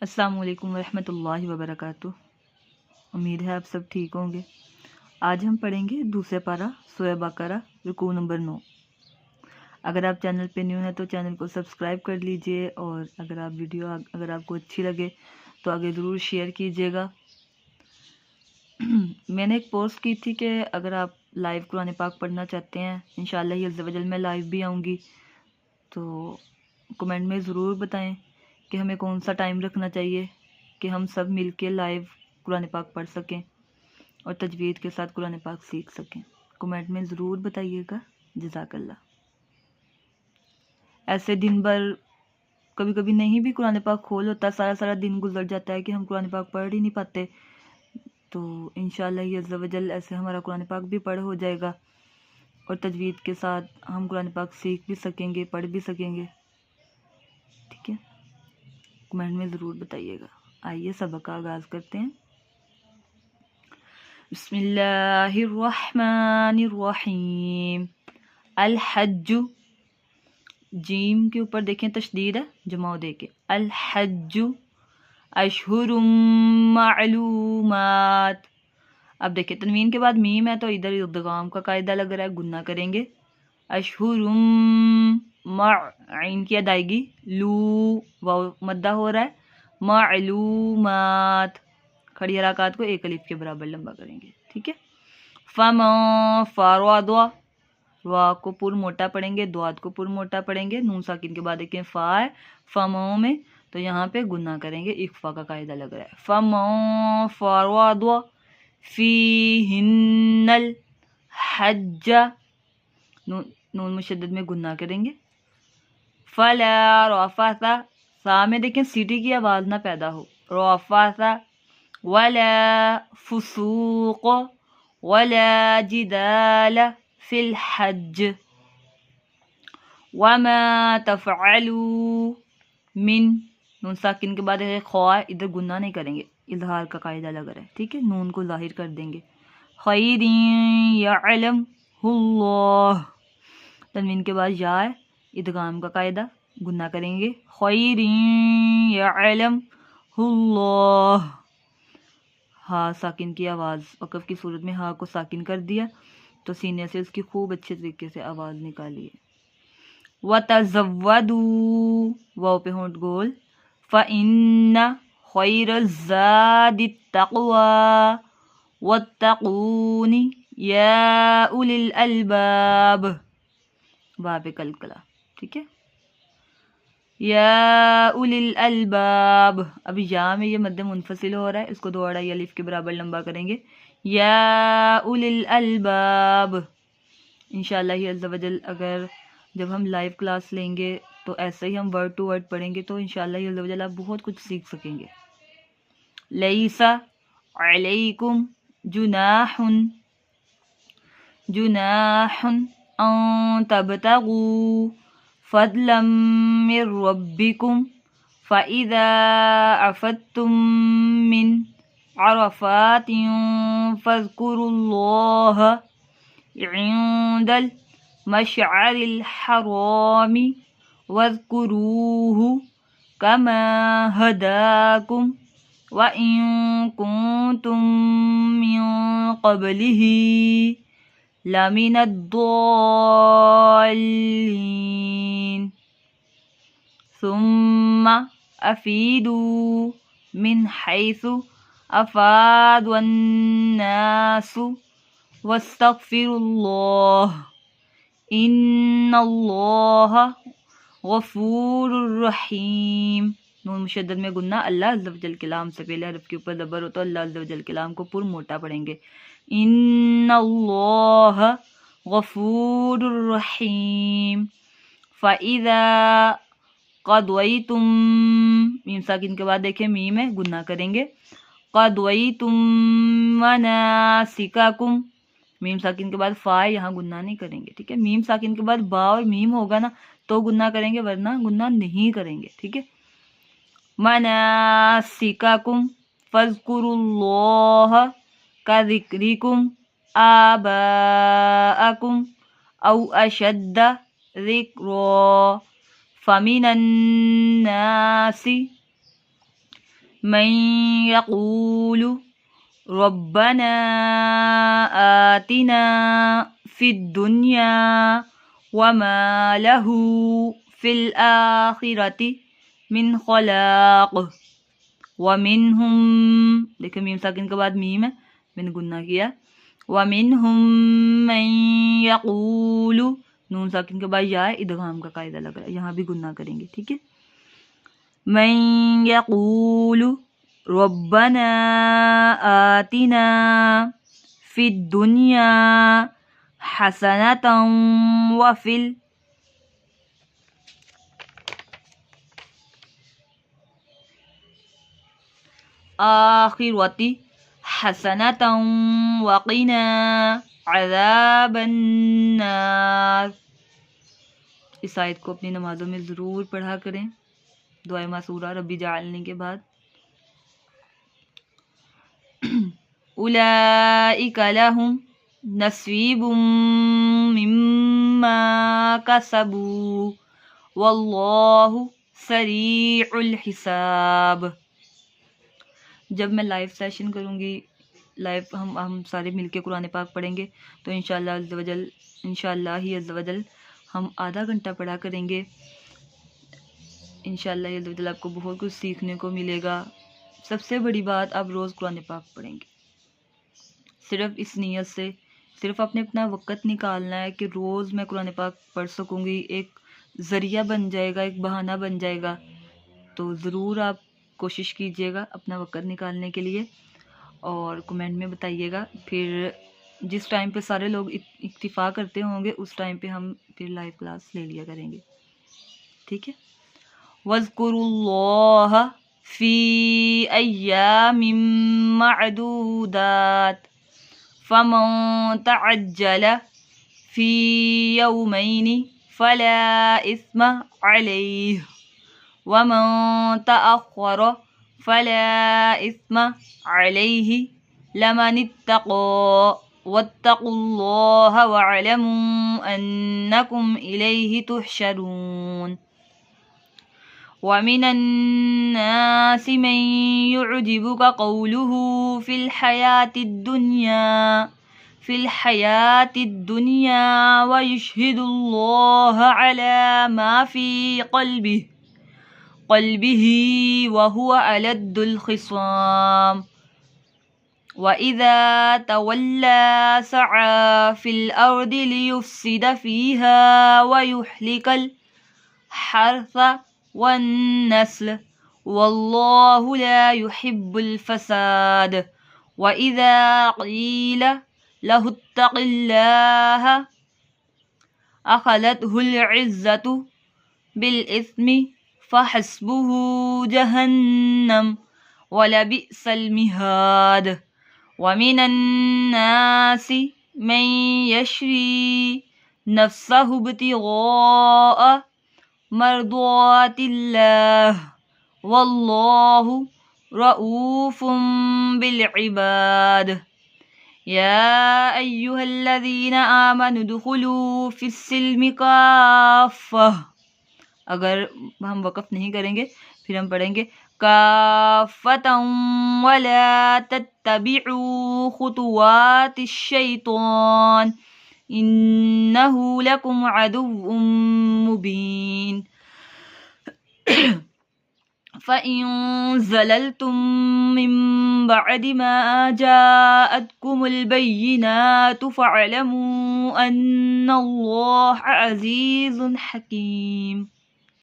السلام علیکم ورحمۃ اللہ وبرکاتہ۔ امید ہے آپ سب ٹھیک ہوں گے۔ آج ہم پڑھیں گے دوسرے پارہ سورہ بقرہ رکوع نمبر 9۔ اگر آپ چینل پہ نیو ہیں تو چینل کو سبسکرائب کر لیجئے، اور اگر آپ کو اچھی لگے تو آگے ضرور شیئر کیجئے گا۔ میں نے ایک پوسٹ کی تھی کہ اگر آپ لائیو قرآن پاک پڑھنا چاہتے ہیں، انشاءاللہ عز و جل میں لائیو بھی آؤں گی، تو کمنٹ میں ضرور بتائیں کہ ہمیں کون سا ٹائم رکھنا چاہیے کہ ہم سب مل کے لائیو قرآن پاک پڑھ سکیں اور تجوید کے ساتھ قرآن پاک سیکھ سکیں۔ کمنٹ میں ضرور بتائیے گا۔ جزاک اللہ۔ ایسے دن بھر کبھی کبھی نہیں بھی قرآن پاک کھول ہوتا، سارا دن گزر جاتا ہے کہ ہم قرآن پاک پڑھ ہی نہیں پاتے، تو انشاءاللہ عز و جل ایسے ہمارا قرآن پاک بھی پڑھ ہو جائے گا اور تجوید کے ساتھ ہم قرآن پاک سیکھ بھی سکیں گے، پڑھ بھی سکیں گے۔ ٹھیک ہے، کمنٹ میں ضرور بتائیے گا۔ آئیے سبق کا آغاز کرتے ہیں۔ بسم اللہ الرحمن الرحیم۔ الحج، جیم کے اوپر دیکھیں تشدید ہے، جمع دے کے، الحج اشہر معلومات۔ اب دیکھیں تنوین کے بعد میم ہے تو ادھر ادغام کا قاعدہ لگ رہا ہے، گنہ کریں گے۔ اشہر مع عین کی ادائیگی، لو واو مدہ ہو رہا ہے، معلومات کھڑی حرکات کو ایک الف کے برابر لمبا کریں گے۔ ٹھیک ہے۔ فمن فاروا دعا، وا کو پر موٹا پڑھیں گے، دوات کو پر موٹا پڑھیں گے، نون ساکن کے بعد دیکھیں فا ہے فمو میں، تو یہاں پہ گنہ کریں گے، اخفا کا قاعدہ لگ رہا ہے۔ فمن فاروا دعا فیہن الحج، نون مشدد میں گنہ کریں گے۔ فلا رفث، سا میں دیکھیں سیٹی کی آواز نہ پیدا ہو، رفث ولا فسوق ولا جدال فی الحج وما تفعلوا من، نون ساکن کے بعد خواہ، ادھر گنہ نہیں کریں گے، اظہار کا قاعدہ لگ رہا ہے۔ ٹھیک ہے، نون کو ظاہر کر دیں گے۔ خیر یعلم اللہ، تنوین کے بعد یا ہے، ادغام کا قاعدہ، گنہ کریں گے۔ خیر یعلم اللہ، ہا ساکن کی آواز، وقف کی صورت میں ہا کو ساکن کر دیا تو سینے سے اس کی خوب اچھے طریقے سے آواز نکالیے۔ وَتَزَوَّدُوا، واو پہ ہونٹ گول، فَإِنَّ خَيْرَ الزَّادِ التَّقْوَىٰ وَاتَّقُونِ يَا أُولِي الْأَلْبَابِ، واو پہ کلکلا۔ ٹھیک ہے، یا اولی الالباب، اب یا میں یہ مد منفصل ہو رہا ہے، اس کو دو اڑائی الف کے برابر لمبا کریں گے، یا اولی الالباب۔ انشاءاللہ عز و جل اگر جب ہم لائیو کلاس لیں گے تو ایسے ہی ہم ورڈ ٹو ورڈ پڑھیں گے تو انشاءاللہ عز و جل آپ بہت کچھ سیکھ سکیں گے۔ لیس علیکم جناح ان تبتغوا فضلا من ربکم فَإِذَا أَفَدْتُم مِّنْ عَرَفَاتٍ فَاذْكُرُوا اللَّهَ عِندَ الْمَشْعَرِ الْحَرَامِ وَاذْكُرُوهُ كَمَا هَدَاكُمْ وَإِن كُنتُم مِّن قَبْلِهِ لَمِنَ الضَّالِّينَ ثم أفيدوا من حيث أفاض الناس واستغفروا الله إن الله غفور رحیم، نون مشدد میں گنہ، اللہ عز و جل کے لام سے پہلے حرف کے اوپر زبر ہو تو اللہ عز و جل کے لام کو پر موٹا پڑھیں گے۔ ان اللہ غفور رحیم۔ فَإِذَا قَضَيْتُم، میم ساکن کے بعد دیکھیں میم ہے، گنہ کریں گے۔ قَضَيْتُم مَنَاسِكَكُم، میم ساکن کے بعد فا ہے، یہاں گنہ نہیں کریں گے۔ ٹھیک ہے، میم ساکن کے بعد با اور میم ہوگا نا تو گنہ کریں گے، ورنہ گنہ نہیں کریں گے۔ ٹھیک ہے، مَنَاسِكَكُم فَاذْكُرُوا اللَّهَ كَذِكْرِكُمْ آبَاءَكُمْ أَوْ أَشَدَّ ذِكْرًا فَمِنَ النَّاسِ من يقول ربنا آتنا في الدنيا وما له في الآخرة من خلاق ومنهم، دیکھیں میم ساکن کے بعد میم ہے، میں نے گناہ کیا، ومنهم من يقول، نون ساکن کے بعد یا ہے، ادغام کا قاعدہ لگ رہا ہے، یہاں بھی گناہ کریں گے، ٹھیک ہے، من يقول ربنا آتنا في الدنيا حسنة وفي الآخرة حسنة وقنا عذاب النار۔ اس آیت کو اپنی نمازوں میں ضرور پڑھا کریں، دعائے معصورہ ربی جعلنی کے بعد۔ اولئک لہم نصیب مما کسبوا واللہ سریع الحساب۔ جب میں لائیو سیشن کروں گی، لائیو ہم سارے مل کے قرآن پاک پڑھیں گے، تو انشاءاللہ ہی عز و جل ہم آدھا گھنٹہ پڑھا کریں گے۔ انشاءاللہ عز و جل آپ کو بہت کچھ سیکھنے کو ملے گا۔ سب سے بڑی بات، آپ روز قرآن پاک پڑھیں گے، صرف اس نیت سے، صرف آپ نے اپنا وقت نکالنا ہے کہ روز میں قرآن پاک پڑھ سکوں گی، ایک ذریعہ بن جائے گا، ایک بہانہ بن جائے گا۔ تو ضرور آپ کوشش کیجئے گا اپنا وقت نکالنے کے لیے، اور کمنٹ میں بتائیے گا۔ پھر جس ٹائم پہ سارے لوگ اکتفا کرتے ہوں گے، اس ٹائم پہ ہم پھر لائیو کلاس لے لیا کریں گے، ٹھیک ہے۔ وَاذْكُرُوا اللَّهَ فِي أَيَّامٍ مَّعْدُودَاتٍ فَمَن تَعَجَّلَ فِي يَوْمَيْنِ فَلَا إِثْمَ عَلَيْهِ وَمَن تَأَخَّرَ فَلَا إِثْمَ عَلَيْهِ لَمَنِ اتَّقَىٰ وَاتَّقُوا اللَّهَ وَاعْلَمُوا أَنَّكُمْ إِلَيْهِ تُحْشَرُونَ۔ وَمِنَ النَّاسِ مَن يُعْجِبُكَ قَوْلُهُ فِي الْحَيَاةِ الدُّنْيَا وَيُشْهِدُ اللَّهَ عَلَى مَا فِي قَلْبِهِ وَهُوَ أَلَدُّ الْخِصَامِ وَإِذَا تَوَلَّى سَعَىٰ فِي الْأَرْضِ لِيُفْسِدَ فِيهَا وَيُهْلِكَ الْحَرْثَ وَالنَّسْلَ وَاللَّهُ لَا يُحِبُّ الْفَسَادَ وَإِذَا قِيلَ لَهُ اتَّقِ اللَّهَ أَخَذَتْهُ الْعِزَّةُ بِالْإِثْمِ فَحَسْبُهُ جَهَنَّمُ وَلَبِئْسَ الْمِهَادُ۔ وَمِنَ النَّاسِ مَن يَشْرِي نَفْسَهُ ابْتِغَاءَ مَرْضَاتِ اللَّهِ وَاللَّهُ رَءُوفٌ بِالْعِبَادِ۔ يَا أَيُّهَا الَّذِينَ آمَنُوا ادْخُلُوا فِي السِّلْمِ كَافَّةً۔ اگر ہم وقف نہیں کریں گے، پھر ہم پڑھیں گے كَافَّةً وَلَا تَتَّبِعُوا خُطُوَاتِ الشَّيْطَانِ إِنَّهُ لَكُمْ عَدُوٌّ مُّبِينٌ۔ فَإِن زَلَلْتُم مِّن بَعْدِ مَا جَاءَتْكُمُ الْبَيِّنَاتُ فَاعْلَمُوا أَنَّ اللَّهَ عَزِيزٌ حَكِيمٌ۔